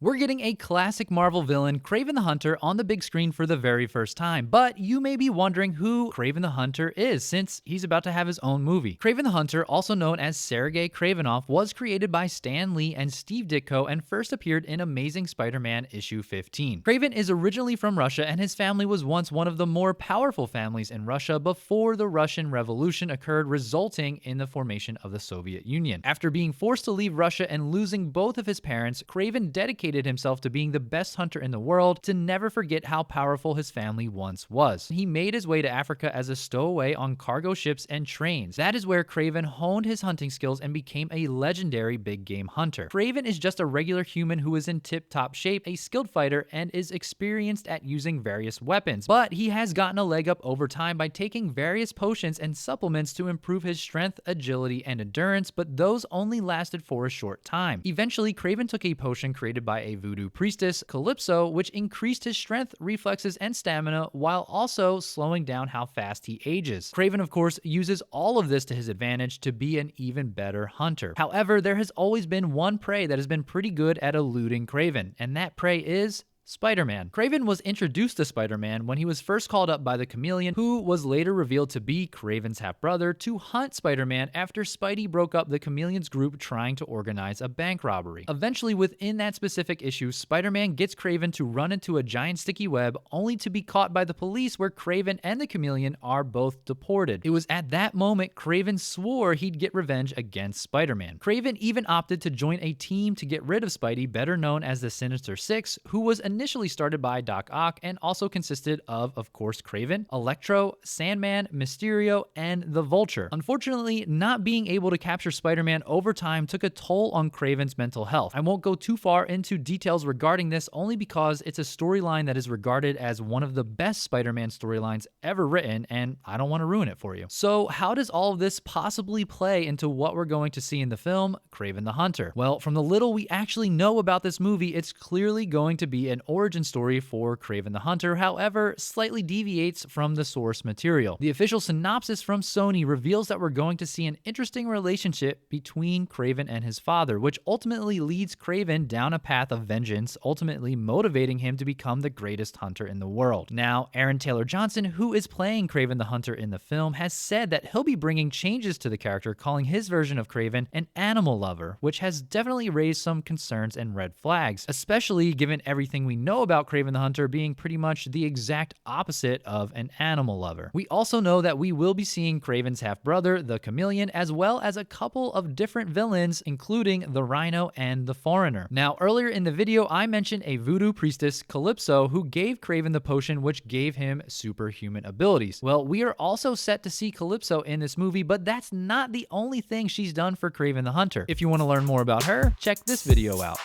We're getting a classic Marvel villain, Kraven the Hunter, on the big screen for the very first time, but you may be wondering who Kraven the Hunter is since he's about to have his own movie. Kraven the Hunter, also known as Sergei Kravinoff, was created by Stan Lee and Steve Ditko and first appeared in Amazing Spider-Man issue 15. Kraven is originally from Russia and his family was once one of the more powerful families in Russia before the Russian Revolution occurred, resulting in the formation of the Soviet Union. After being forced to leave Russia and losing both of his parents, Kraven dedicated himself to being the best hunter in the world to never forget how powerful his family once was. He made his way to Africa as a stowaway on cargo ships and trains. That is where Kraven honed his hunting skills and became a legendary big game hunter. Kraven is just a regular human who is in tip-top shape, a skilled fighter, and is experienced at using various weapons, but he has gotten a leg up over time by taking various potions and supplements to improve his strength, agility, and endurance, but those only lasted for a short time. Eventually, Kraven took a potion created by a voodoo priestess, Calypso, which increased his strength, reflexes, and stamina while also slowing down how fast he ages. Kraven, of course, uses all of this to his advantage to be an even better hunter. However, there has always been one prey that has been pretty good at eluding Kraven, and that prey is Spider-Man. Kraven was introduced to Spider-Man when he was first called up by the Chameleon, who was later revealed to be Kraven's half-brother, to hunt Spider-Man after Spidey broke up the Chameleon's group trying to organize a bank robbery. Eventually, within that specific issue, Spider-Man gets Kraven to run into a giant sticky web, only to be caught by the police where Kraven and the Chameleon are both deported. It was at that moment Kraven swore he'd get revenge against Spider-Man. Kraven even opted to join a team to get rid of Spidey, better known as the Sinister Six, who was initially started by Doc Ock and also consisted of course, Kraven, Electro, Sandman, Mysterio, and the Vulture. Unfortunately, not being able to capture Spider-Man over time took a toll on Kraven's mental health. I won't go too far into details regarding this only because it's a storyline that is regarded as one of the best Spider-Man storylines ever written, and I don't want to ruin it for you. So how does all of this possibly play into what we're going to see in the film, Kraven the Hunter? Well, from the little we actually know about this movie, it's clearly going to be an origin story for Kraven the Hunter, however, slightly deviates from the source material. The official synopsis from Sony reveals that we're going to see an interesting relationship between Kraven and his father, which ultimately leads Kraven down a path of vengeance, ultimately motivating him to become the greatest hunter in the world. Now, Aaron Taylor Johnson, who is playing Kraven the Hunter in the film, has said that he'll be bringing changes to the character, calling his version of Kraven an animal lover, which has definitely raised some concerns and red flags, especially given everything we know about Kraven the Hunter being pretty much the exact opposite of an animal lover. We also know that we will be seeing Kraven's half-brother, the Chameleon, as well as a couple of different villains, including the Rhino and the Foreigner. Now, earlier in the video, I mentioned a voodoo priestess, Calypso, who gave Kraven the potion which gave him superhuman abilities. Well, we are also set to see Calypso in this movie, but that's not the only thing she's done for Kraven the Hunter. If you want to learn more about her, check this video out.